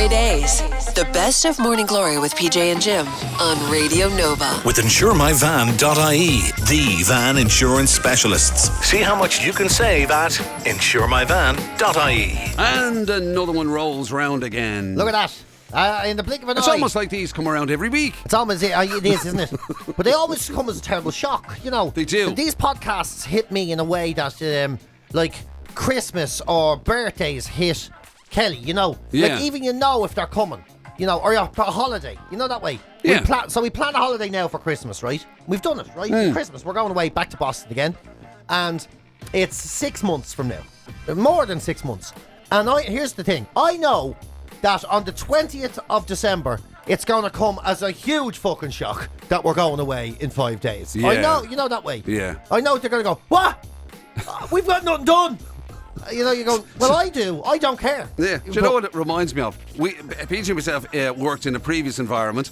GloryDaze. The best of Morning Glory with PJ and Jim on Radio Nova. With InsureMyVan.ie, the van insurance specialists. See how much you can save at InsureMyVan.ie. And another one rolls round again. Look at that. In the blink of an eye. It's almost like these come around every week. It's almost it is, isn't it? But they always come as a terrible shock, you know. They do. These podcasts hit me in a way that, like Christmas or birthdays hit Kelly, you know. Yeah. Like even if they're coming, you know, or a holiday, you know that way. Yeah. We plan a holiday now for Christmas, right? We've done it, right? Christmas, we're going away back to Boston again, and it's 6 months from now, more than 6 months. And here's the thing: I know that on the 20th of December, it's going to come as a huge fucking shock that we're going away in 5 days. Yeah. I know, you know that way. Yeah. I know they're going to go, what? We've got nothing done. You know, you go, well, I do. I don't care. Yeah. Do you know what it reminds me of? PJ and myself worked in a previous environment.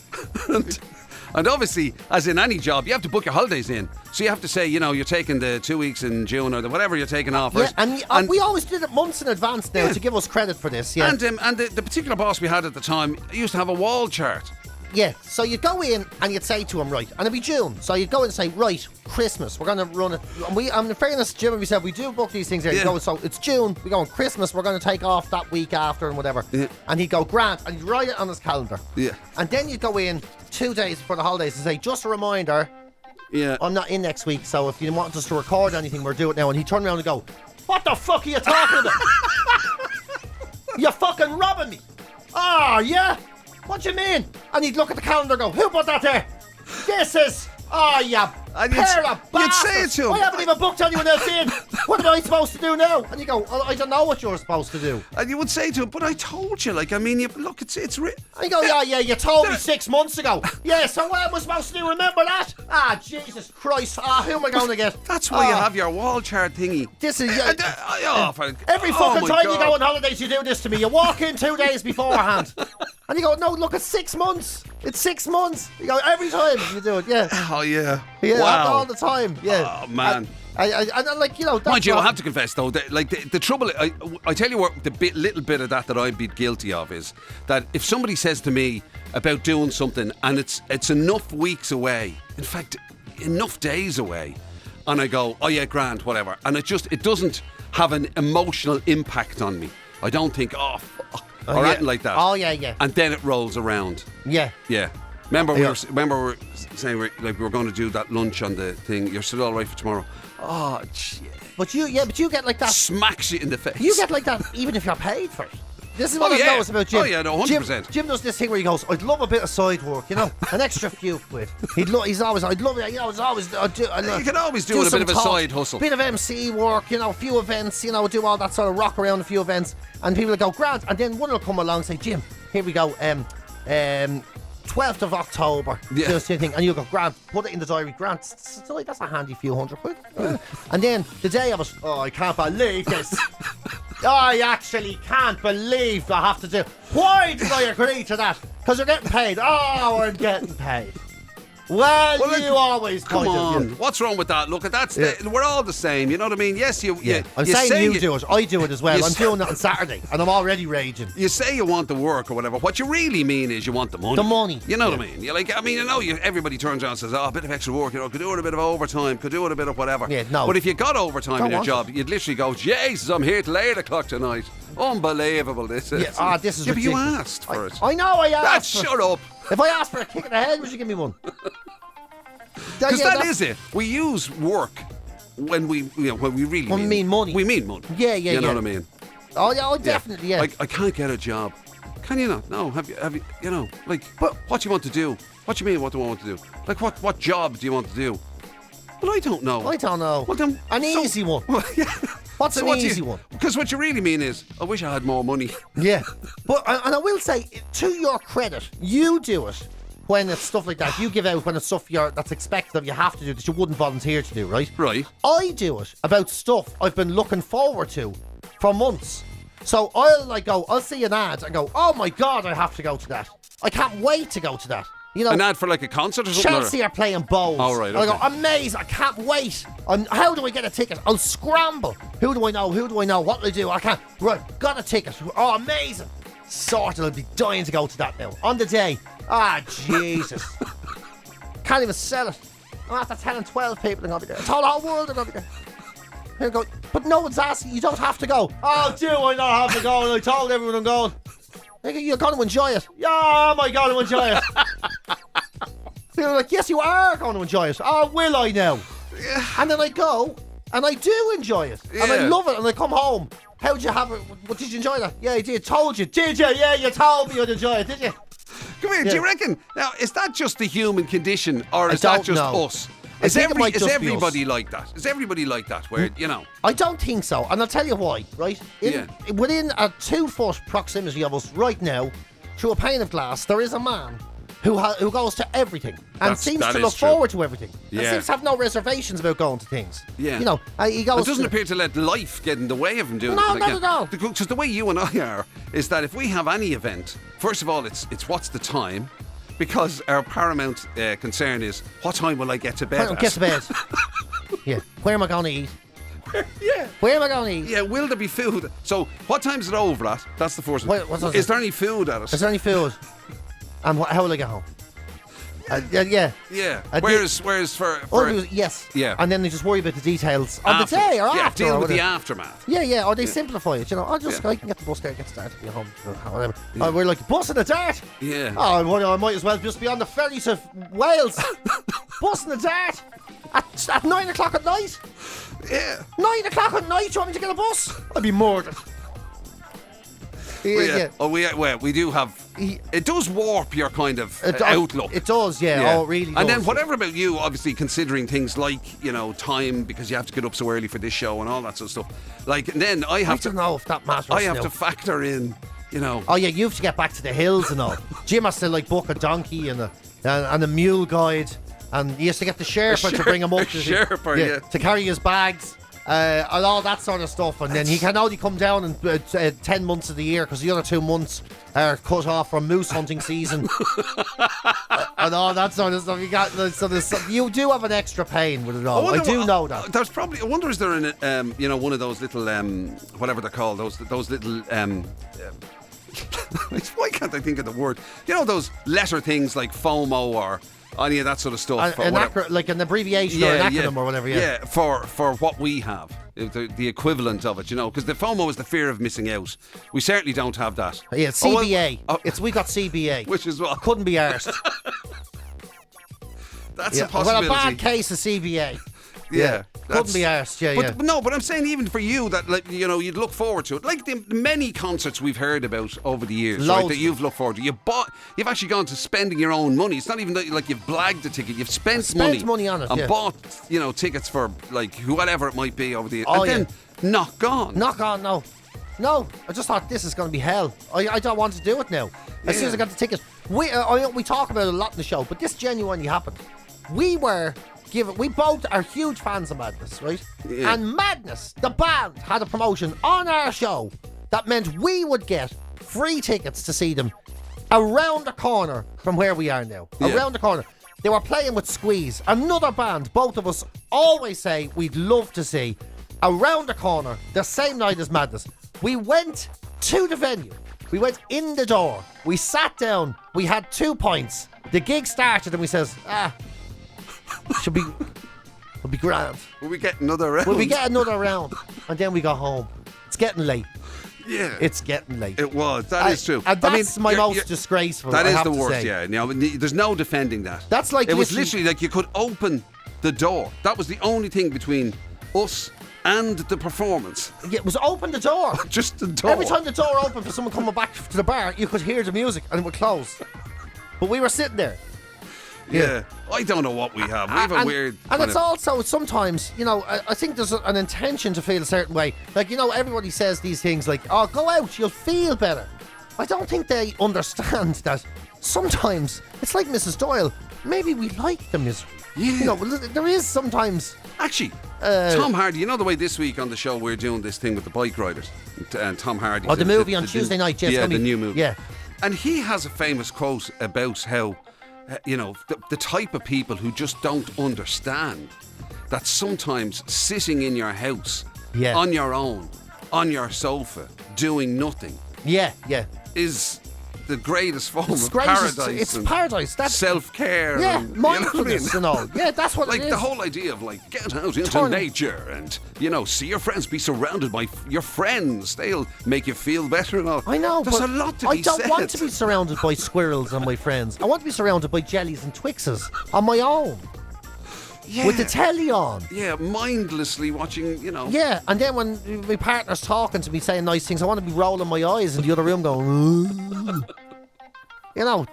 And obviously, as in any job, you have to book your holidays in. So you have to say, you know, you're taking the 2 weeks in June or whatever you're taking off. Yeah, right? and we always did it months in advance now to give us credit for this. Yeah. And the particular boss we had at the time used to have a wall chart. Yeah, so you'd go in and you'd say to him, right, and it'd be June, so you'd go in and say, right, Christmas, we're going to run it. And in fairness, Jim and we said, we do book these things here. Yeah. Go, so it's June, we go on Christmas, we're going to take off that week after and whatever. Yeah. And he'd go, Grant, and he'd write it on his calendar. Yeah. And then you'd go in 2 days before the holidays and say, just a reminder, Yeah. I'm not in next week, so if you want us to record anything, we'll do it now. And he'd turn around and go, what the fuck are you talking about? You're fucking robbing me. Oh, yeah? What do you mean? And he'd look at the calendar and go, who put that there? This is... Oh, yeah. And Pair of you'd say it bastards. to him. I haven't even booked anyone else in. What am I supposed to do now? And you go, oh, I don't know what you're supposed to do. And you would say to him, but I told you, like, I mean, look, it's And you go, yeah, you told me 6 months ago. Yeah, so what am I supposed to do? Remember that? Ah, Jesus Christ. Ah, who am I going to get? That's why you have your wall chart thingy. This is... Every oh fucking my time God. you go on holidays, you do this to me. You walk in 2 days beforehand. And you go, no, look, it's 6 months. It's 6 months. You go, every time you do it, yeah. Oh, yeah. Yeah, Wow. all the time, yeah. Oh, man. I like, you know... that's Mind you, I what- have to confess, though, that, like, the trouble... I tell you what, little bit of that I'd be guilty of is that if somebody says to me about doing something and it's enough weeks away, in fact, enough days away, and I go, oh, yeah, grand, whatever, and it doesn't have an emotional impact on me. I don't think, or anything like that. Oh, yeah. And then it rolls around. Yeah. Yeah. Remember we were saying we were going to do that lunch on the thing. You're still all right for tomorrow. Oh, shit. But you get like that... Smacks you in the face. You get like that even if you're paid for it. This is what Oh, I've yeah. noticed about Jim. Oh, yeah, no, 100%. Jim does this thing where he goes, I'd love a bit of side work, you know, an extra few quid. I'd love it, you know, it's always... You can always do a some bit of a side hustle. Bit of MC work, you know, a few events, you know, do all that sort of rock around a few events. And people will go, Grant, and then one will come along and say, Jim, here we go, 12th of October, Yeah. do the same thing, and you go, Grant, put it in the diary, Grant, that's a handy few hundred quid. And then the day of it, oh, I can't believe this. I actually can't believe I have to do. Why did I agree to that? Because you're getting paid. Oh, I'm getting paid. Well, you always come kind on. of, yeah. What's wrong with that? Look, we're all the same. You know what I mean? Yes, you. I'm you saying say you do it. I do it as well. you I'm say- doing it on Saturday, and I'm already raging. You say you want the work or whatever. What you really mean is you want the money. The money. You know what I mean? You're like, I mean, you know, everybody turns around and says, oh, a bit of extra work, you know, could do it a bit of overtime, could do it a bit of whatever. Yeah, no. But if you got overtime Don't in your want job, you'd literally go, Jesus, I'm here till 8 o'clock tonight. Unbelievable, this is. Yeah, this is Yeah, but you ridiculous. asked for it. I know I asked. Shut up. If I asked for a kick in the head, would you give me one? Because that is it. We use work when we really When we mean money. We mean money. Yeah, You know what I mean? Oh, yeah, definitely, yeah. I can't get a job. Can you not? No. Have you? You know, like, but what do you want to do? What do you mean? What do I want to do? Like, what job do you want to do? Well, I don't know. I don't know. Well, then, An easy one. Well, yeah. What's an easy one? Because what you really mean is, I wish I had more money. Yeah. But, and I will say, to your credit, you do it when it's stuff like that. You give out when it's stuff that's expected of you have to do that you wouldn't volunteer to do, right? Right. I do it about stuff I've been looking forward to for months. So I'll see an ad and go, oh my God, I have to go to that. I can't wait to go to that. You know, An ad for like a concert or something? Chelsea are playing bowls. Oh, right, And I go, okay. amazing, I can't wait. How do I get a ticket? I'll scramble. Who do I know? What do I do? I can't. Right, got a ticket. Oh, amazing. sorted. I'd be dying to go to that now. On the day. Jesus. Can't even sell it. I'm after telling 12 people they're going to be there. I told the whole world they're going to be there. Here go. But no one's asking. You don't have to go. Oh, do I not have to go? And I told everyone I'm going. You're going to enjoy it. Yeah, am I going to enjoy it? They're like, yes, you are going to enjoy it. Oh, will I now? Yeah. And then I go, and I do enjoy it. Yeah. And I love it. And I come home. How did you have it? What, did you enjoy that? Yeah, I did. Told you. Did you? Yeah, you told me you'd enjoy it, did you? Come here, Yeah. do you reckon, now, is that just the human condition, or I is that don't just know. us? I think it might Is just be everybody us. like that? Is everybody like that, where, you know? I don't think so. And I'll tell you why, right? Within a 2-foot proximity of us right now, through a pane of glass, there is a man who goes to everything and seems that to is look true. forward to everything. And Yeah. seems to have no reservations about going to things. Yeah. You know, he goes It doesn't to, appear to let life get in the way of him doing No, it. not at all. Because the way you and I are, is that if we have any event, first of all, it's what's the time? Because our paramount concern is, what time will I get to bed? Get to bed. Yeah. Where am I going to eat? Yeah. Where am I going to eat? Yeah, will there be food? So, what time is it over at? That's the first one. What's that? Is there any food at it? Is there any food? And how will I get home? Yeah. Yeah. I did- Whereas for yes. Yeah. And then they just worry about the details on the day or yeah, after. deal or with the whatever. aftermath. Yeah, or they simplify it, you know. Yeah. I can get the bus there, get started, be home, whatever. We're like, bus in the dart? Yeah. Oh, well, I might as well just be on the ferry to Wales. Bus in the dart? At 9 o'clock at night? Yeah. 9 o'clock at night, you want me to get a bus? I'd be murdered. Yeah. Oh, we do have. It does warp your kind of outlook. It does, yeah. Oh, it really does. And then whatever about you, obviously considering things like, you know, time, because you have to get up so early for this show and all that sort of stuff. Like, and then I have don't know if that matters. I have now. to factor in, you know. Oh yeah, you have to get back to the hills and all. Jim has to like book a donkey and a mule guide, and he has to get the Sherpa to bring him up. Sherpa, yeah. To carry his bags. And all that sort of stuff, and then he can only come down in 10 months of the year because the other 2 months are cut off from moose hunting season and all that sort of stuff. You do have an extra pain with it all. I do know that. There's probably. I wonder, is there an you know, one of those little whatever they're called, those little why can't I think of the word? You know, those letter things like FOMO or any of that sort of stuff. Like an abbreviation or an acronym or whatever. Yeah, for what we have, the equivalent of it, you know, because the FOMO is the fear of missing out. We certainly don't have that. Yeah, CBA. We got CBA, which is what couldn't be arsed. That's a possibility. Well, a bad case of CBA. Yeah. Couldn't be arsed, But no, but I'm saying even for you that, like, you know, you'd look forward to it. Like the many concerts we've heard about over the years, right, that you've looked forward to. You've actually gone to spending your own money. It's not even like you've blagged a ticket. You've spent money on it and bought, you know, tickets for like whatever it might be over the years. Oh, and then not gone. Not gone, no. No, I just thought this is going to be hell. I don't want to do it now. As soon as I got the ticket. We talk about it a lot in the show, but this genuinely happened. We both are huge fans of Madness, right? Yeah. And Madness, the band, had a promotion on our show that meant we would get free tickets to see them around the corner from where we are now. Yeah. Around the corner. They were playing with Squeeze, another band both of us always say we'd love to see around the corner the same night as Madness. We went to the venue. We went in the door. We sat down. We had 2 pints. The gig started and we says, we'll be grand. Will we get another round? Will we get another round? And then we got home. It's getting late. Yeah. It's getting late. It was. That is true. And that's my most disgraceful. That is I have the to worst, say. yeah. Now, there's no defending that. That's like it was literally like you could open the door. That was the only thing between us and the performance. Yeah, it was open the door. Just the door. Every time the door opened for someone coming back to the bar, you could hear the music and it would close. But we were sitting there. Yeah. I don't know what we have. We have a weird. And it's also sometimes, you know, I think there's an intention to feel a certain way. Like, you know, everybody says these things like, oh, go out, you'll feel better. I don't think they understand that sometimes it's like Mrs. Doyle. Maybe we like the misery. Yeah. You know, there is sometimes. Actually, Tom Hardy, you know the way this week on the show we're doing this thing with the bike riders? And Tom Hardy. Oh, the movie on Tuesday night, yes. Yeah, the new movie. Yeah. And he has a famous quote about how, you know, the type of people who just don't understand that sometimes sitting in your house, on your own, on your sofa, doing nothing, Yeah. is the greatest form It's of great. paradise. It's and paradise. That's self-care. yeah, and, mindfulness and all. Yeah, that's what like it is. the whole idea of like get out into Turn- nature and see your friends, be surrounded by your friends. They'll make you feel better and all. I know, There's but a lot to I be don't said. want to be surrounded by squirrels and my friends. I want to be surrounded by jellies and Twixes on my own with the telly on. Yeah, mindlessly watching. Yeah, and then when my partner's talking to me, saying nice things, I want to be rolling my eyes in the other room, going.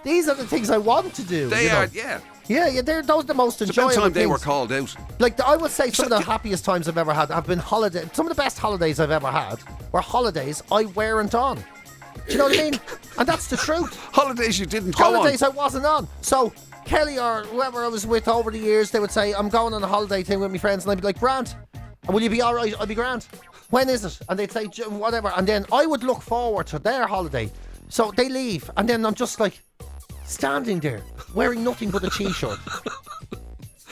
These are the things I want to do. They are. Yeah. Yeah, those are the most It's about enjoyable time things. they were called out. Like, I would say some of the happiest times I've ever had have been holidays. Some of the best holidays I've ever had were holidays I weren't on. Do you know what I mean? And that's the truth. Holidays you didn't go on. Holidays I wasn't on. So, Kelly or whoever I was with over the years, they would say, I'm going on a holiday thing with my friends. And I'd be like, Grant, will you be all right? I'd be Grant. When is it? And they'd say, whatever. And then I would look forward to their holiday. So they leave. And then I'm just like, standing there, wearing nothing but a t-shirt,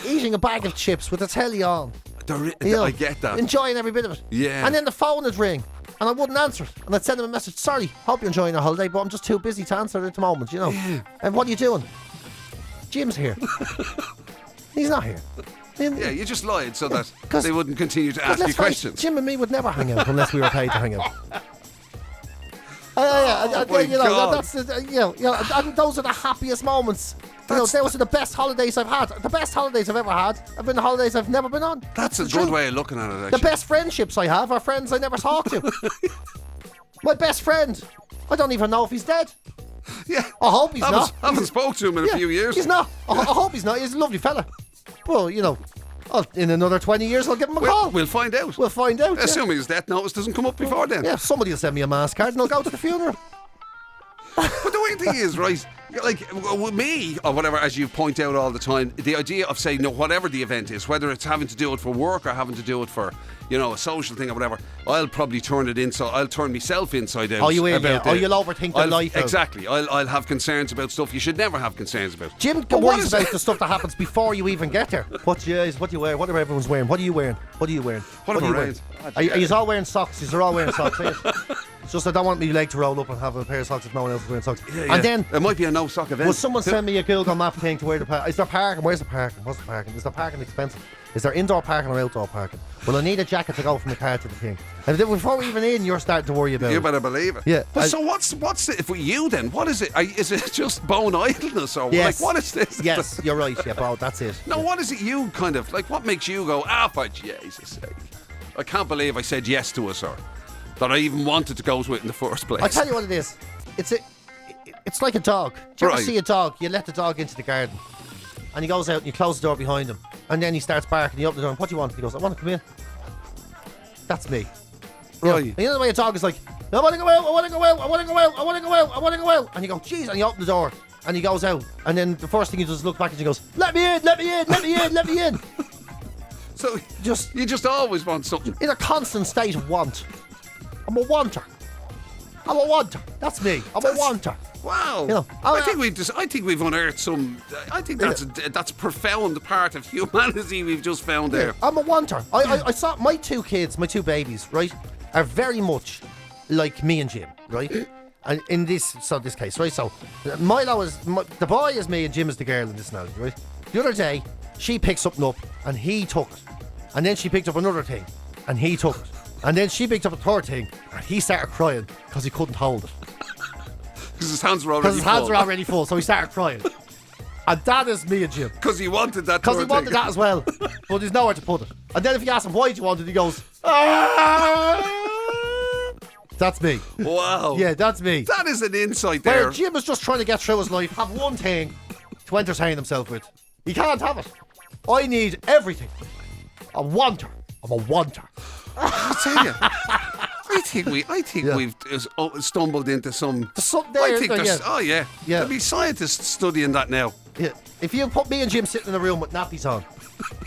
eating a bag of chips with the telly on. I get that. Enjoying every bit of it. Yeah. And then the phone would ring, and I wouldn't answer it. And I'd send them a message, sorry, hope you're enjoying your holiday, but I'm just too busy to answer at the moment, Yeah. And what are you doing? Jim's here. He's not here. Yeah, you just lied so that 'Cause- they wouldn't continue to ask you Let's face it, questions. Jim and me would never hang out unless we were paid to hang out. my God. That's and those are the happiest moments. Those are the best holidays I've had. The best holidays I've ever had have been the holidays I've never been on. That's a the good truth. way of looking at it, actually. The best friendships I have are friends I never talk to. My best friend, I don't even know if he's dead. Yeah. I hope he's not. Haven't spoke to him in a few years. He's not. I hope he's not. He's a lovely fella. Well, in another 20 years I'll give him a call. We'll find out. We'll find out. Assuming his death notice doesn't come up before then. Yeah, somebody will send me a mass card and I'll go to the funeral. But the weird thing is, right, like with me or whatever, as you point out all the time, the idea of saying whatever the event is, whether it's having to do it for work or having to do it for a social thing or whatever, I'll probably turn it inside. I'll turn myself inside out. Oh, you will, about yeah. it. You'll overthink the life out. Exactly. I'll have concerns about stuff you should never have concerns about. Jim But what worries is about it? the stuff that happens before you even get there. What you wear? What everyone's wearing? What are you wearing? What are you wearing? What are am you I wearing? wearing? Are you all wearing socks? You're all wearing socks. It's just I don't want my leg to roll up and have a pair of socks if no one else is wearing socks. Yeah. And then it might be a no sock event. will someone send me a Google map thing to where the park? Is there parking? Where's the parking? What's the parking? Is the parking expensive? Is there indoor parking or outdoor parking? Will I need a jacket to go from the car to the thing? And then before we're even in, you're starting to worry about You it. better believe it. Yeah. But so what's it for you then? What is it? Is it just bone idleness or Yes. like what is this? Yes, you're right. Yeah, bro, that's it. No, what is it you kind of like? What makes you go, for Jesus' sake? I can't believe I said yes to us, or that I even wanted to go to it in the first place. I tell you what it is. It's like a dog. Do you ever Right. see a dog? You let the dog into the garden, and he goes out and you close the door behind him, and then he starts barking. You open the door and what do you want? He goes, I want to come in. That's me. Right. And you know the way a dog is like, I want to go out, I want to go out, I want to go out, I want to go out, I want to go out. And you go, jeez, and you open the door and he goes out, and then the first thing he does is look back and he goes, let me in, let me in, let me in, let me in. So you just always want something. In a constant state of want. I'm a wanter. I'm a wanter. That's me. I'm a wanter. Wow. I think we've unearthed some. I think that's a profound part of humanity we've just found there. I'm a wanter. I saw my two kids, my two babies, right, are very much like me and Jim, right? And in this case, right? So Milo is the boy is me and Jim is the girl in this analogy, right? The other day, she picked something up and he took it, and then she picked up another thing and he took it, and then she picked up a third thing and he started crying because he couldn't hold it. Because his hands were already full. So he started crying. And that is me and Jim. Because he wanted that. Because he wanted that as well. But there's nowhere to put it. And then if you ask him why do you want it, he goes, "Ah!" That's me. Wow. Yeah, that's me. That is an insight there. Where Jim is just trying to get through his life, have one thing to entertain himself with. He can't have it. I need everything. A wanter. I'm a wanter. I tell you. I think we've stumbled into some. Something there, I think isn't there? there's. Oh yeah. Yeah. There'll be scientists studying that now. Yeah. If you put me and Jim sitting in a room with nappies on,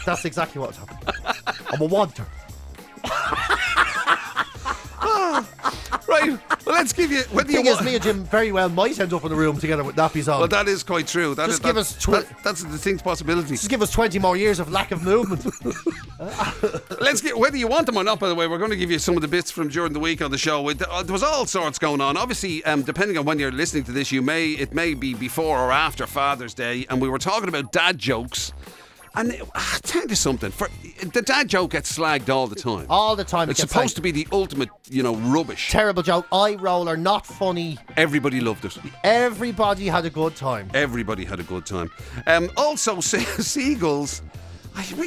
that's exactly what's happening. I'm a wanter. Right. Well, let's give you. Whether The thing you is, me and Jim very well might end up in the room together with nappies on. Well, that is quite true. That's a distinct possibility. Just give us 20 more years of lack of movement. Let's get, whether you want them or not, by the way, we're going to give you some of the bits from during the week on the show. There was all sorts going on. Obviously, depending on when you're listening to this, it may be before or after Father's Day, and we were talking about dad jokes. And I'll tell you something, the dad joke gets slagged all the time. All the time. It's supposed to be the ultimate, rubbish. Terrible joke. Eye roller, not funny. Everybody loved it. Everybody had a good time. Everybody had a good time. Also, seagulls.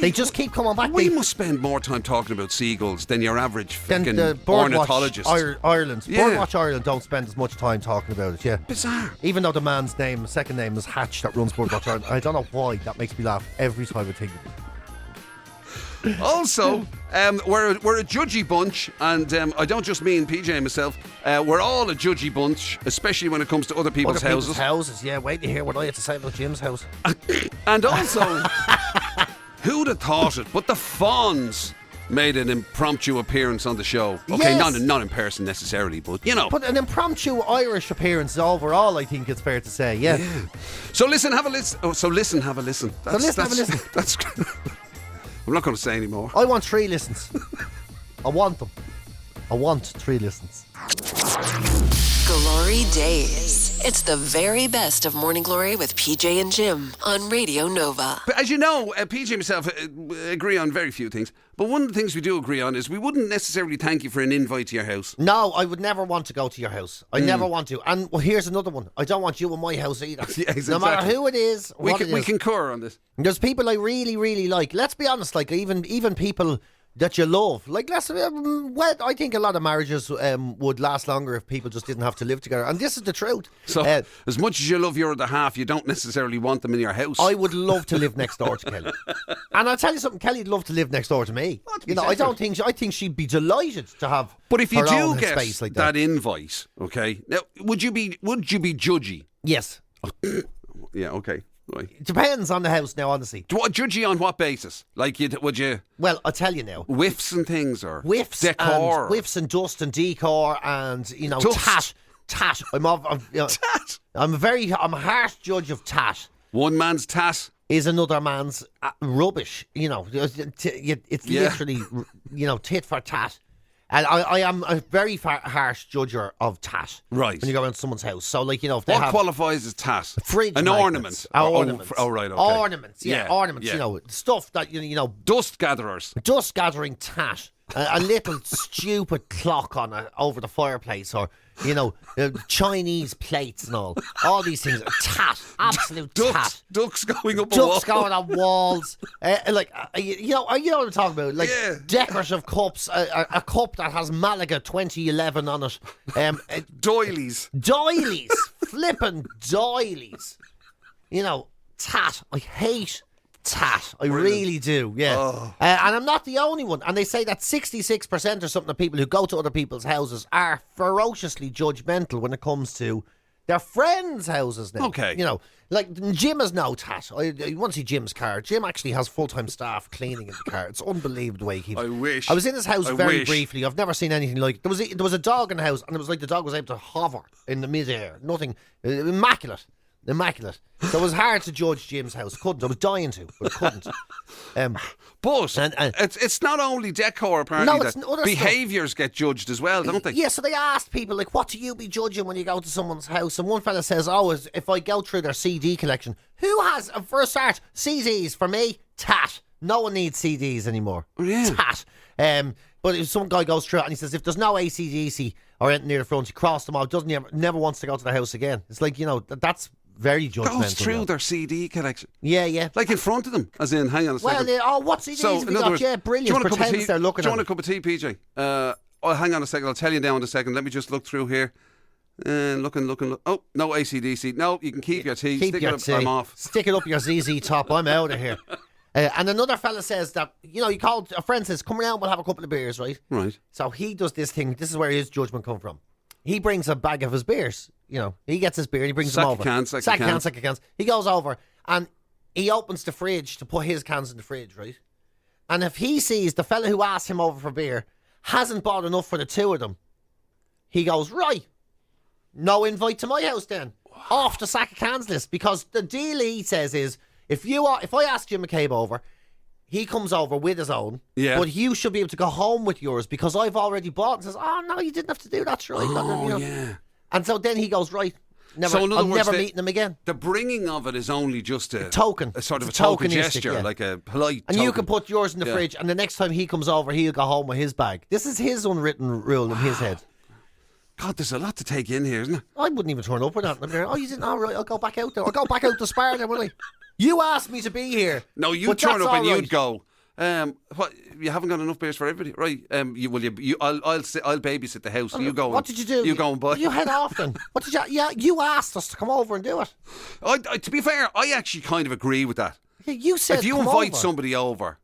They just keep coming back. We must spend more time talking about seagulls than your average fucking the ornithologist. Ireland. Yeah. Birdwatch Ireland don't spend as much time talking about it, yeah. Bizarre. Even though the man's second name is Hatch that runs Birdwatch Ireland. I don't know why that makes me laugh every time I think of it. Also, we're a judgy bunch, and I don't just mean PJ and myself. We're all a judgy bunch, especially when it comes to other people's houses. Yeah, wait to hear what I had to say about Jim's house. And also, who'd have thought it? But the Fonz made an impromptu appearance on the show. Okay, yes. not in person necessarily, but But an impromptu Irish appeance overall, I think it's fair to say. Yeah. So listen, have a listen. Have a listen. Have a listen. That's. I'm not going to say anymore. I want 3 listens. I want them. I want 3 listens. GloryDaze. It's the very best of Morning Glory with PJ and Jim on Radio Nova. But as you know, PJ and myself agree on very few things. But one of the things we do agree on is we wouldn't necessarily thank you for an invite to your house. No, I would never want to go to your house. I never want to. And here's another one. I don't want you in my house either. Yeah, exactly. No matter who it is, we concur on this. There's people I really, really like. Let's be honest, like even people that you love. Like, I think a lot of marriages would last longer if people just didn't have to live together. And this is the truth. So, as much as you love your other half, you don't necessarily want them in your house. I would love to live next door to Kelly. And I'll tell you something, Kelly'd love to live next door to me. I think she'd be delighted to have But if you her do own get space like that invite, okay, now, would you be judgy? Yes. Yeah, okay. Right. It depends on the house now, honestly. Judgy on what basis? Like, would you? Well, I'll tell you now. Whiffs and things, or whiffs, decor, whiffs and dust and decor, and tat. I'm a harsh judge of tat. One man's tat is another man's rubbish. It's literally tit for tat. And I am a very harsh judger of tat. Right. When you go around someone's house. So, if they what qualifies as tat? Fridge an magnets. ornament. Ornaments. Oh, right, okay. Ornaments, ornaments. Yeah. Stuff that, Dust gatherers. Dust gathering tat. A little stupid clock over the fireplace, or Chinese plates and all these things. Tat, absolute tat. Ducks going up. Ducks going on walls. You know what I'm talking about. Like decorative cups. A cup that has Malaga 2011 on it. Doilies, flipping doilies. Tat. I hate tat. I really do, yeah. Oh. And I'm not the only one. And they say that 66% or something of people who go to other people's houses are ferociously judgmental when it comes to their friends' houses now. Okay. Like Jim has no tat. You want to see Jim's car. Jim actually has full-time staff cleaning in the car. It's unbelievable the way he keeps. I wish. I was in his house very briefly. I've never seen anything like it. There was a dog in the house, and it was like the dog was able to hover in the mid-air. Nothing. Immaculate. So it was hard to judge Jim's house. Couldn't. I was dying to, but I couldn't. But it's not only decor, apparently. That behaviours get judged as well, don't they? Yeah, so they asked people, like, what do you be judging when you go to someone's house? And one fella says, if I go through their CD collection, who has, for a start, CDs? For me, tat. No one needs CDs anymore. Oh, yeah. Tat. But if some guy goes through it and he says, if there's no AC/DC or anything near the front, he crossed them out, never wants to go to the house again. It's like, that's very judgmental. Goes through their CD collection. Yeah. Like in front of them, as in, hang on a second. Well, what CDs have you got? Yeah, brilliant. Pretends they're looking at it. Do you want a cup of tea, PJ? Hang on a second. I'll tell you now in a second. Let me just look through here. Looking. Oh, no AC/DC. No, you can keep your tea. Stick your tea. I'm off. Stick it up your ZZ top. I'm out of here. And another fella says that, he called, a friend says, come around, we'll have a couple of beers, right? Right. So he does this thing. This is where his judgment come from. He brings a bag of his beers. He gets his beer and he brings them over. Sack of cans. He goes over and he opens the fridge to put his cans in the fridge, right? And if he sees the fella who asked him over for beer hasn't bought enough for the two of them, he goes, right, no invite to my house then. Off the sack of cans list. Because the deal he says is, if I ask Jim McCabe over, he comes over with his own, but you should be able to go home with yours because I've already bought. And says, oh, no, you didn't have to do that, right? Yeah. And so then he goes, right, So in other I'm words, never meeting him again. The bringing of it is only just a token. a sort of a It's token tokenistic, gesture, like a polite And token. you can put yours in the fridge, and the next time he comes over, he'll go home with his bag. This is his unwritten rule in his head. God, there's a lot to take in here, isn't it? I wouldn't even turn up with that. Oh, you didn't? All right, I'll go back out there. I'll go back out to Spar then, will I? You asked me to be here. No, you but turn that's up and all right. you'd go, what, you haven't got enough beers for everybody, right? I'll babysit the house. You go. What did you do? You go and buy. You head off then. What did you? Yeah, you asked us to come over and do it. To be fair, I actually kind of agree with that. Yeah, you said if you come invite over. somebody over,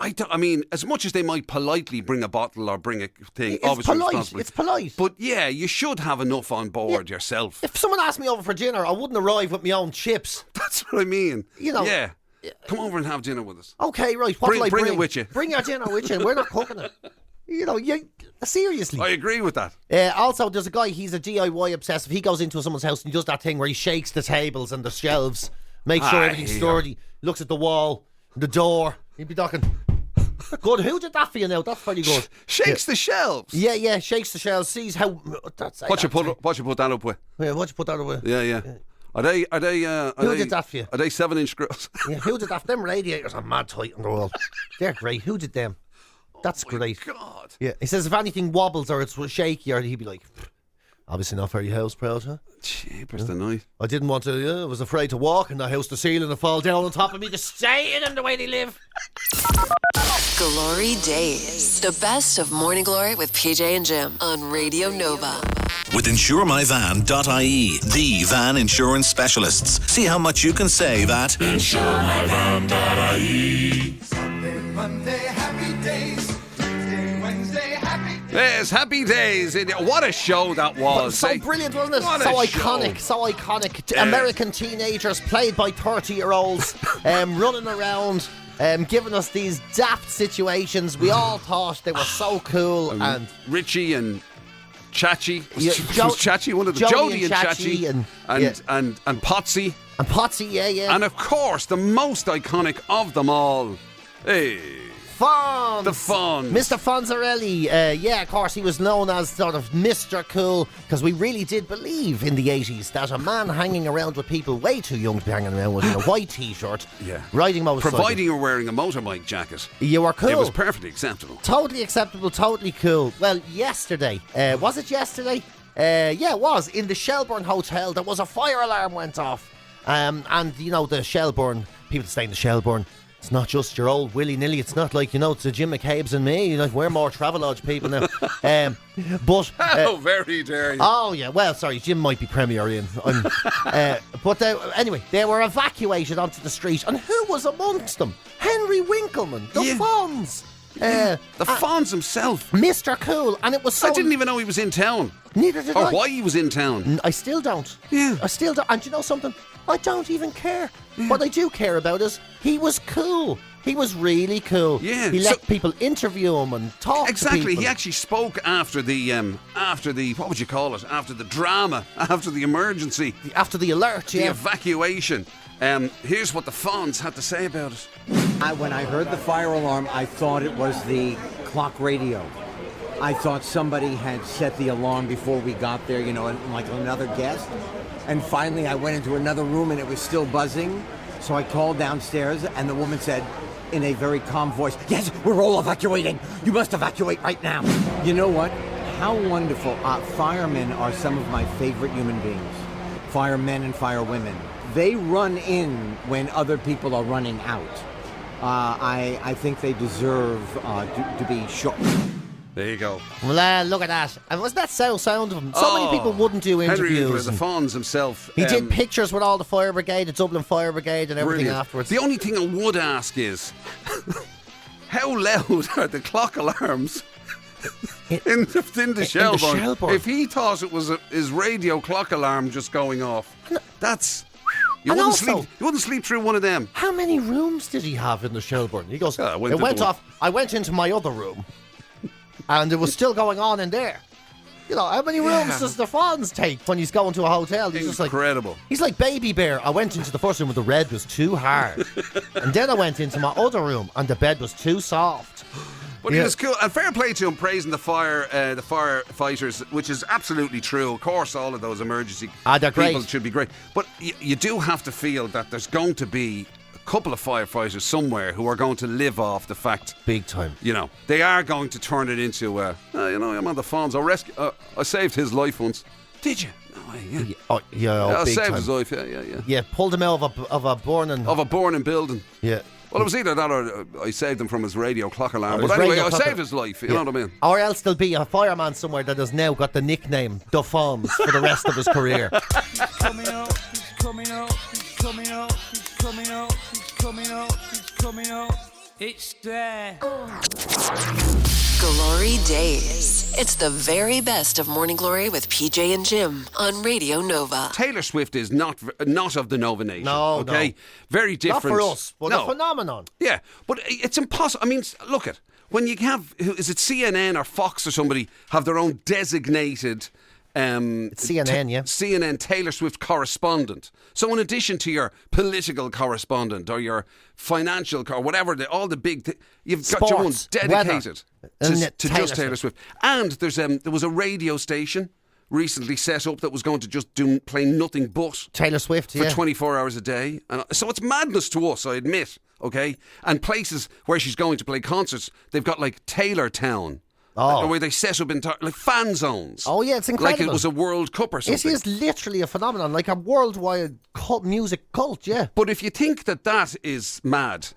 I mean, as much as they might politely bring a bottle or bring a thing, It's obviously polite. responsibly. It's polite. But yeah, you should have enough on board yourself. If someone asked me over for dinner, I wouldn't arrive with my own chips. That's what I mean. You know. Yeah. Come over and have dinner with us. Okay, right. What will I Bring it with you. Bring your dinner with you. We're not cooking it. You know, seriously. I agree with that. Also, there's a guy, he's a DIY obsessive. He goes into someone's house and he does that thing where he shakes the tables and the shelves, makes sure everything's sturdy, looks at the wall, the door. He'd be talking, good, who did that for you now? That's very good. Shakes the shelves. Yeah, shakes the shelves, sees how... What you put that up with? Yeah, what you put that up with? Yeah. Are they? Who did that for you? Are they 7-inch screws? Yeah, who did that? Them radiators are mad tight on the wall. They're great. Who did them? That's great. God. Yeah, he says if anything wobbles or it's shaky, or he'd be like, obviously not very house proud, huh? Jeepers the night. I didn't want to, I was afraid to walk in the house, the ceiling and fall down on top of me to stay in them the way they live. Glory Days. The best of Morning Glory with PJ and Jim on Radio Nova. With InsureMyVan.ie, the van insurance specialists. See how much you can save at InsureMyVan.ie. Sunday, Monday, happy days. Tuesday, Wednesday, happy days. Yes, happy days. What a show that was. So brilliant, wasn't it? What So a iconic, show. so iconic. American teenagers played by 30-year-olds, running around, giving us these daft situations. We all thought they were so cool. And Richie and Chachi. Yeah, Was Chachi one of them? Jody and Chachi. Chachi And Potsy. And Potsy, yeah. And of course, the most iconic of them all. Hey. Fonz. The Fonz. Mr. Fonzarelli. Of course, he was known as sort of Mr. Cool, because we really did believe in the 80s that a man hanging around with people way too young to be hanging around with in a white T-shirt, riding motorcycles. Providing you're wearing a motorbike jacket. You were cool. It was perfectly acceptable. Totally acceptable, totally cool. Well, yesterday, was it yesterday? Yeah, it was. In the Shelbourne Hotel, there was a fire alarm went off. And, you know, the Shelbourne, people stay in the Shelbourne, it's not just your old willy-nilly. It's not like, you know, it's the Jim McCabe's and me. Like, we're more Travelodge people now. But How very dare you. oh, yeah. Well, sorry, Jim might be Premier in. Anyway, they were evacuated onto the street. And who was amongst them? Henry Winkleman, the Fonz. The Fonz himself. Mr. Cool. And it was so... I didn't even know he was in town. Neither did I. Or why he was in town. I still don't. Yeah. I still don't. And you know something? I don't even care. What I do care about is he was cool. He was really cool. Yeah. He let people interview him and talk Exactly. to people. He actually spoke after the what would you call it? After the drama, after the emergency, After the alert, the yeah. evacuation. Here's what the Fonz had to say about it. When I heard the fire alarm, I thought it was the clock radio. I thought somebody had set the alarm before we got there, you know, like another guest. And finally, I went into another room and it was still buzzing. So I called downstairs and the woman said in a very calm voice, "Yes, we're all evacuating. You must evacuate right now." You know what? How wonderful. Firemen are some of my favorite human beings. Firemen and firewomen. They run in when other people are running out. I think they deserve to be shook. There you go. Well, look at that. And wasn't that sound of him? So many people wouldn't do Henry interviews. the Fonz himself. He did pictures with all the fire brigade, the Dublin Fire Brigade and everything Brilliant. afterwards. The only thing I would ask is, how loud are the clock alarms in the Shelbourne? Shelbourne. If he thought it was his radio clock alarm just going off, that's... You And wouldn't also- sleep. You wouldn't sleep through one of them. How many rooms did he have in the Shelbourne? He goes, I went it into went one. off. I went into my other room and it was still going on in there. You know, how many rooms does the Fonz take when he's going to a hotel? He's just like, incredible. He's like Baby Bear. I went into the first room and the red was too hard. And then I went into my other room and the bed was too soft. But he was cool. And fair play to him praising the firefighters, which is absolutely true. Of course, all of those emergency they're people great. should be great. But you do have to feel that there's going to be a couple of firefighters somewhere who are going to live off the fact. Big time. You know, they are going to turn it into, I'm on the Fonz. I saved his life once. Did you? No way, yeah. Yeah, I big saved time. his life, yeah. Yeah, pulled him out of a burning... Of a burning building. Yeah. Well, it was either that or I saved him from his radio clock alarm. His But anyway, radio I clock saved his life, you know what I mean? Or else there'll be a fireman somewhere that has now got the nickname The Fonz for the rest of his career. He's coming up, he's coming up, he's coming up, he's coming up, he's coming up, he's coming up. It's there. Glory Days. It's the very best of Morning Glory with PJ and Jim on Radio Nova. Taylor Swift is not of the Nova Nation. No, okay? no. Very different. Not for us, but no. a phenomenon. Yeah, but it's impossible. I mean, look at when you have, is it CNN or Fox or somebody have their own designated CNN, yeah. CNN Taylor Swift correspondent. So in addition to your political correspondent or your financial or whatever, all the big, you've got your own Sports, dedicated weather, to just Taylor Swift. And there was a radio station recently set up that was going to just play nothing but Taylor Swift, for 24 hours a day. And so it's madness to us, I admit, okay? And places where she's going to play concerts, they've got like Taylor Town. Oh. Where they set up like fan zones. Oh, yeah, it's incredible. Like it was a World Cup or something. It is literally a phenomenon, like a worldwide music cult, yeah. But if you think that is mad,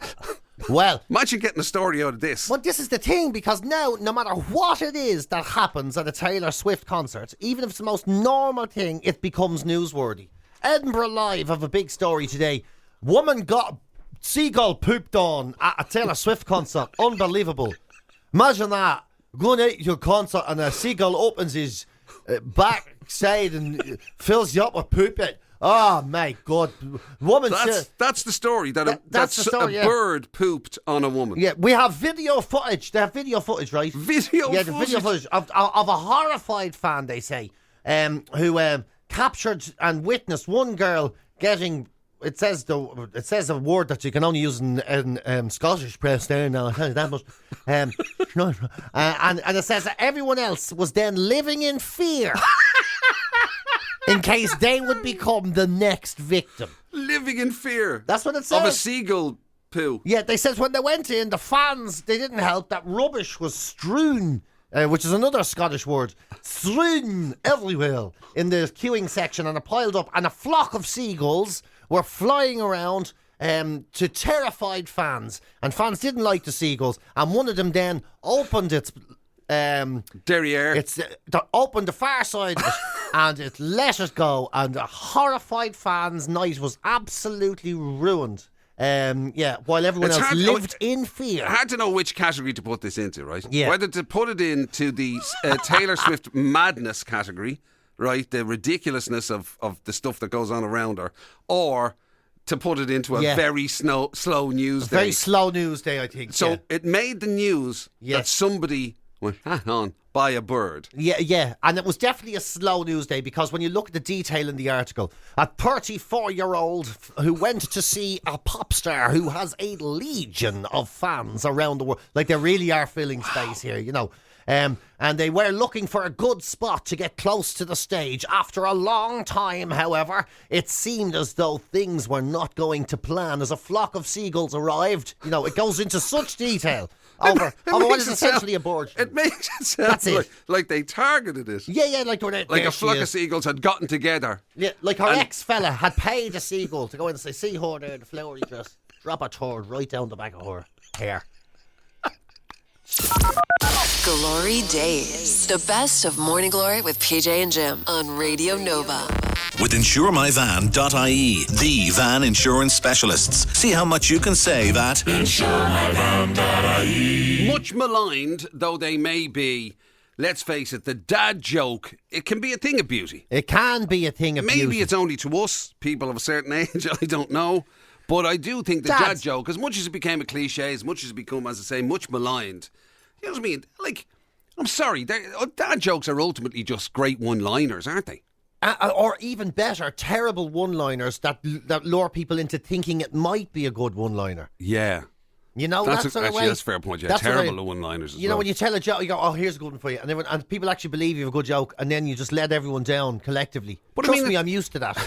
Well, imagine getting a story out of this. But this is the thing, because now, no matter what it is that happens at a Taylor Swift concert, even if it's the most normal thing, it becomes newsworthy. Edinburgh Live have a big story today. Woman got seagull pooped on at a Taylor Swift concert. Unbelievable. Imagine that. Going out to your concert and a seagull opens his backside and fills you up with poop. Oh my God. Woman that's the story. That's the story, a bird pooped on a woman. Yeah, we have video footage. They have video footage, right? Video the video footage of a horrified fan, they say, who captured and witnessed one girl getting. It says a word that you can only use in Scottish press there now. I'll tell you that much. And it says that everyone else was then living in fear in case they would become the next victim. Living in fear. That's what it says. Of a seagull poo. Yeah, they said when they went in, the fans, they didn't help. That rubbish was strewn, which is another Scottish word, strewn everywhere in the queuing section, and it piled up, and a flock of seagulls were flying around to terrified fans, and fans didn't like the seagulls, and one of them then opened its derriere. Opened the far side of it, and it let it go, and the horrified fans' night was absolutely ruined. While everyone else lived in fear. Hard to know which category to put this into, right? Yeah. Whether to put it into the Taylor Swift madness category, right? The ridiculousness of the stuff that goes on around her, or to put it into a very slow news day. Very slow news day, I think. So it made the news that somebody went, hang on, buy a bird. Yeah, and it was definitely a slow news day, because when you look at the detail in the article, a 34-year-old who went to see a pop star who has a legion of fans around the world, like they really are filling space here, you know. And they were looking for a good spot to get close to the stage. After a long time, however, it seemed as though things were not going to plan as a flock of seagulls arrived. You know, it goes into such detail over what is essentially a bird. It makes it sound like they targeted it. Yeah, like a flock of seagulls had gotten together. Yeah, like her ex-fella had paid a seagull to go in and say, see her there, the flowery dress. Drop a turd right down the back of her hair. Glory Days. The best of Morning Glory with PJ and Jim on Radio Nova. With InsureMyVan.ie, the van insurance specialists. See how much you can save at InsureMyVan.ie. Much maligned though they may be, let's face it, the dad joke, it can be a thing of beauty. It can be a thing of beauty. Maybe it's only to us, people of a certain age, I don't know. But I do think the dad joke, as much as it became a cliche, as much as it become, as I say, much maligned, you know what I mean? Like, I'm sorry, dad jokes are ultimately just great one-liners, aren't they? Or even better, terrible one-liners that lure people into thinking it might be a good one-liner. Yeah. You know, that's that sort of way. That's a fair point. Yeah, terrible one-liners. You know, when you tell a joke, you go, "Oh, here's a good one for you," and people actually believe you have a good joke, and then you just let everyone down collectively. But Trust me, I'm used to that.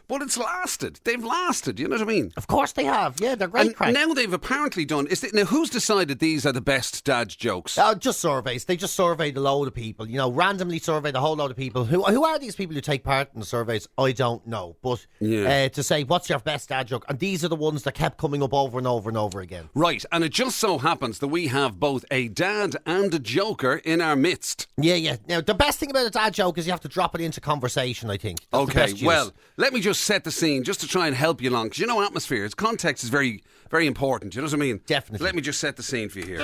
But it's lasted. They've lasted. You know what I mean? Of course they have. Yeah, they're great. And now they've apparently done. Now, who's decided these are the best dad jokes? Just surveys. They just surveyed a load of people. You know, randomly surveyed a whole load of people. Who are these people who take part in the surveys? I don't know. But to say what's your best dad joke, and these are the ones that kept coming up over and over and over again. Right, and it just so happens that we have both a dad and a joker in our midst. Yeah. Now, the best thing about a dad joke is you have to drop it into conversation, I think. That's okay, well, let me just set the scene just to try and help you along. Because you know, atmosphere, context is very, very important. You know what I mean? Definitely. Let me just set the scene for you here.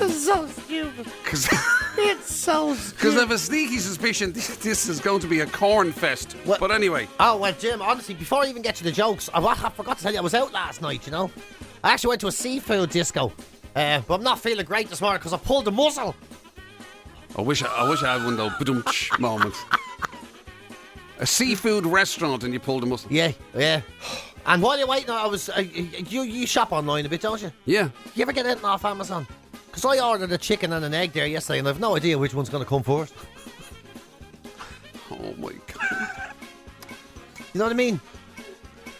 It's so stupid. It's so stupid. Because I have a sneaky suspicion this is going to be a corn fest. What? But anyway. Oh, well, Jim, honestly, before I even get to the jokes, I forgot to tell you, I was out last night, you know. I actually went to a seafood disco. But I'm not feeling great this morning because I pulled a mussel. I wish I had one of those ba-dum-tsh moments. A seafood restaurant and you pulled a mussel. Yeah. And while you're waiting, I was you shop online a bit, don't you? Yeah. You ever get anything off Amazon? Because I ordered a chicken and an egg there yesterday, and I've no idea which one's going to come first. Oh my God. You know what I mean?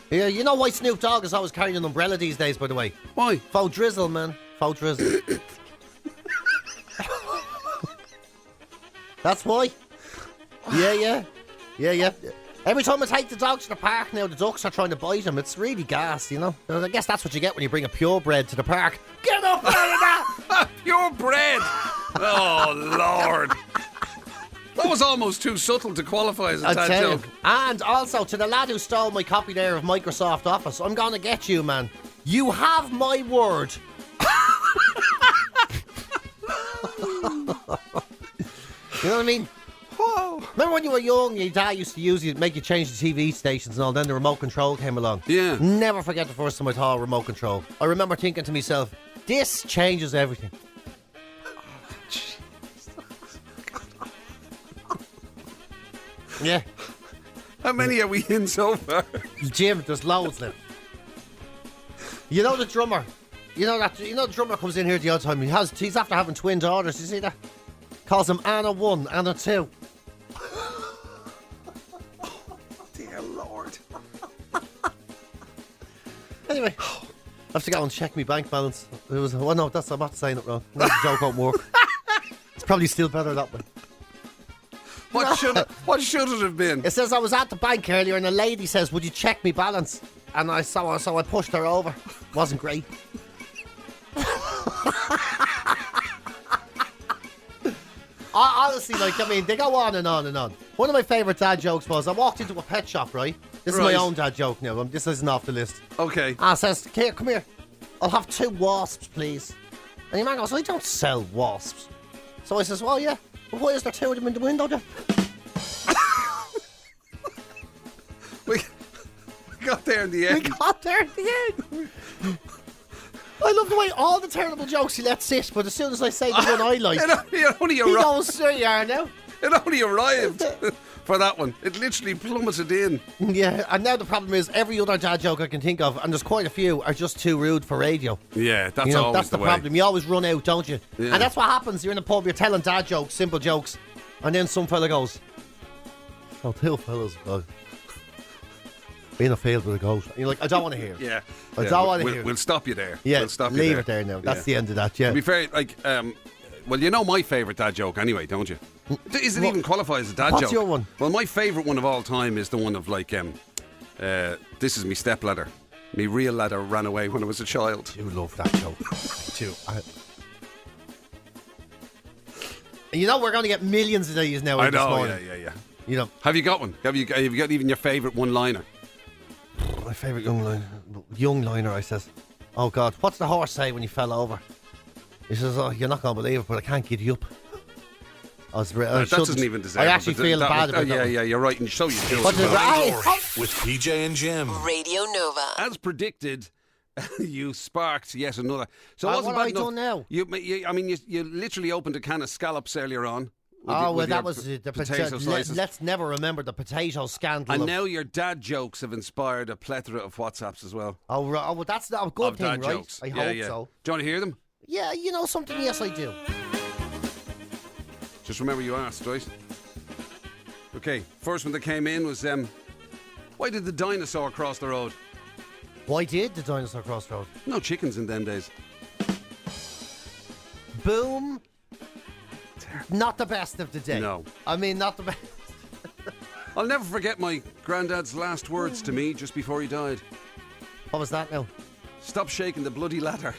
Yeah. You know why Snoop Dogg is always carrying an umbrella these days? By the way, why? Faux drizzle, man. Faux drizzle. That's why. Yeah. Every time I take the dog to the park now, the ducks are trying to bite him. It's really gas, you know. I guess that's what you get when you bring a purebred to the park. Get up out of that! Purebred! Oh, Lord. That was almost too subtle to qualify as a dad joke. And also, to the lad who stole my copy there of Microsoft Office, I'm going to get you, man. You have my word. You know what I mean? Whoa. Remember when you were young, your dad used to make you change the TV stations and all, then the remote control came along? Yeah. Never forget the first time I saw a remote control. I remember thinking to myself, this changes everything. Yeah. How many are we in so far? Jim, there's loads left. You know the drummer? You know the drummer comes in here the odd time. He's after having twin daughters, you see that? Calls them Anna 1, Anna 2. Dear Lord. Anyway, I have to go and check my bank balance. I'm not saying it wrong. The joke won't work. It's probably still better that way. What should it have been? It says I was at the bank earlier and a lady says, "Would you check me balance?" And I pushed her over. Wasn't great. Honestly, they go on and on and on. One of my favourite dad jokes was, I walked into a pet shop, right? This is my own dad joke now. This isn't off the list. Okay. And it says, come here. I'll have 2 wasps, please. And your man goes, I don't sell wasps. So I says, well, yeah. Well, why is there 2 of them in the window then? we got there in the end. I love the way all the terrible jokes he lets sit, but as soon as I say the one I like, he goes, there you are now. It only arrived for that one. It literally plummeted in. Yeah, and now the problem is every other dad joke I can think of, and there's quite a few, are just too rude for radio. Yeah, that's always that's the way. problem. You always run out, don't you? Yeah. And that's what happens. You're in a pub, you're telling dad jokes, simple jokes, and then some fella goes, "I'll tell fellas about being a field with a goat." And you're like, I don't want to hear it. Yeah. I don't want to hear it. We'll stop you there. Yeah, we'll stop leave it there now. That's the end of that, yeah. To be fair, well, you know my favourite dad joke anyway, don't you? Is it even qualify as a dad joke? What's your one? Well, my favourite one of all time is the one of this is me stepladder. Me real ladder ran away when I was a child. You love that joke. Too. You know we're going to get millions of these now. I this know, morning. yeah. You know, have you got one? Have you got even your favourite one-liner? My favourite young liner, I says, "Oh God, what's the horse say when he fell over?" He says, "Oh, you're not going to believe it, but I can't get you up." That doesn't even deserve it. I actually feel bad about that. Yeah, you're right, and so you do. With PJ and Jim. Radio Nova. As predicted, You sparked yet another. So it wasn't what bad have I enough. done now? You literally opened a can of scallops earlier on. That was the potato slices. Let's never remember the potato scandal. And now your dad jokes have inspired a plethora of WhatsApps as well. Well, that's a good Of thing, dad right? jokes. I Yeah, hope yeah. so. Do you want to hear them? Yeah, you know something? Yes, I do. Just remember you asked, right? Okay, first one that came in was, why did the dinosaur cross the road? Why did the dinosaur cross the road? No chickens in them days. Boom. Not the best of the day. No. I mean, not the best. I'll never forget my granddad's last words to me just before he died. What was that now? Stop shaking the bloody ladder.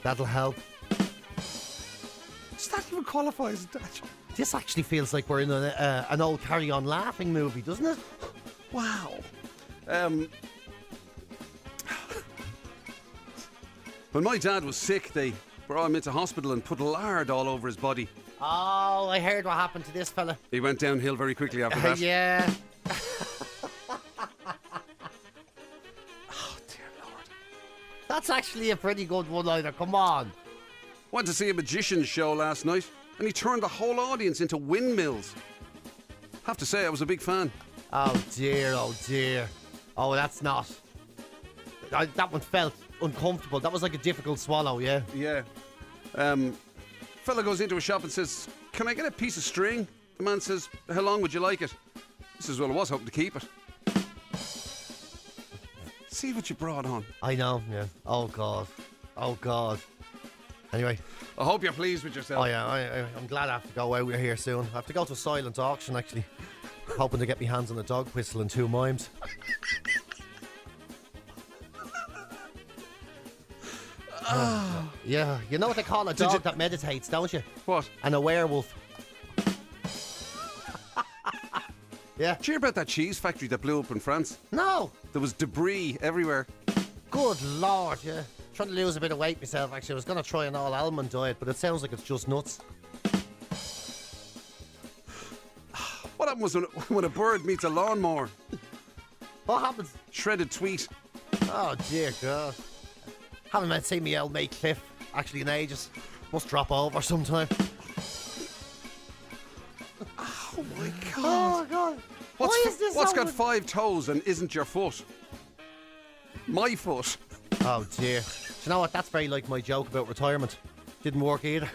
That'll help. Does that even qualify as a dad joke? This actually feels like we're in an old Carry On Laughing movie, doesn't it? Wow. When my dad was sick, they brought him into hospital and put lard all over his body. Oh, I heard what happened to this fella. He went downhill very quickly after that. Yeah. Oh, dear Lord. That's actually a pretty good one-liner. Come on. Went to see a magician's show last night, and he turned the whole audience into windmills. Have to say, I was a big fan. Oh, dear. Oh, dear. Oh, that's not. That one felt uncomfortable. That was like a difficult swallow, yeah? Yeah. Fella goes into a shop and says, "Can I get a piece of string?" The man says, "How long would you like it?" He says, "Well, I was hoping to keep it." See what you brought on. I know, yeah. Oh, God. Oh, God. Anyway. I hope you're pleased with yourself. Oh, yeah. I'm glad I have to go out here soon. I have to go to a silent auction, actually. Hoping to get my hands on a dog whistle and 2 mimes. Yeah, you know what they call a dog that meditates, don't you? What? And a werewolf. Yeah. Did you hear about that cheese factory that blew up in France? No. There was debris everywhere. Good Lord, yeah. Trying to lose a bit of weight myself, actually. I was going to try an all-almond diet, but it sounds like it's just nuts. What happens when a bird meets a lawnmower? What happens? Shredded tweet. Oh, dear God. Haven't seen me old mate Cliff, actually, in ages. Must drop over sometime. Oh, my God. Oh, God. Why is this What's so got 5 toes and isn't your foot? My foot. Oh, dear. Do you know what? That's very like my joke about retirement. Didn't work either.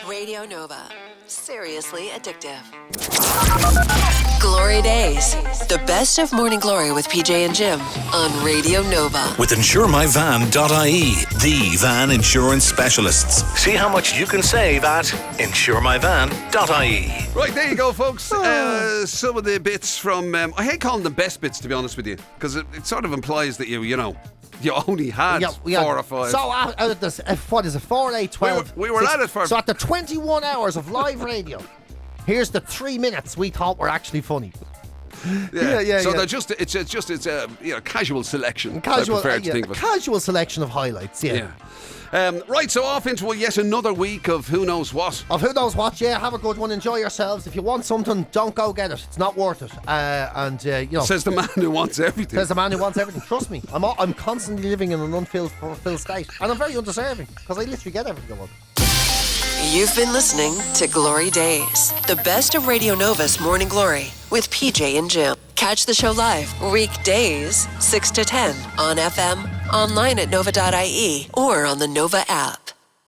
Radio Nova. Seriously addictive. Glory Days. The best of Morning Glory with PJ and Jim on Radio Nova. With InsureMyVan.ie, the van insurance specialists. See how much you can save at InsureMyVan.ie. Right, there you go, folks. Some of the bits from... I hate calling them best bits, to be honest with you, because it sort of implies that you only had 4 or 5. So, out of this, what is it, 4, 8, 12? We were at it for... So, after 21 hours of live radio, here's the 3 minutes we thought were actually funny. Yeah. So it's a casual selection. Casual, I prefer to think of it. Casual selection of highlights, yeah. Right, so off into yet another week of who knows what. Of who knows what, yeah. Have a good one. Enjoy yourselves. If you want something, don't go get it. It's not worth it. Says the man who wants everything. Says the man who wants everything. Trust me, I'm constantly living in an unfilled state, and I'm very undeserving because I literally get everything I want. You've been listening to Glory Days, the best of Radio Nova's Morning Glory with PJ and Jim. Catch the show live weekdays 6 to 10 on FM, online at nova.ie, or on the Nova app.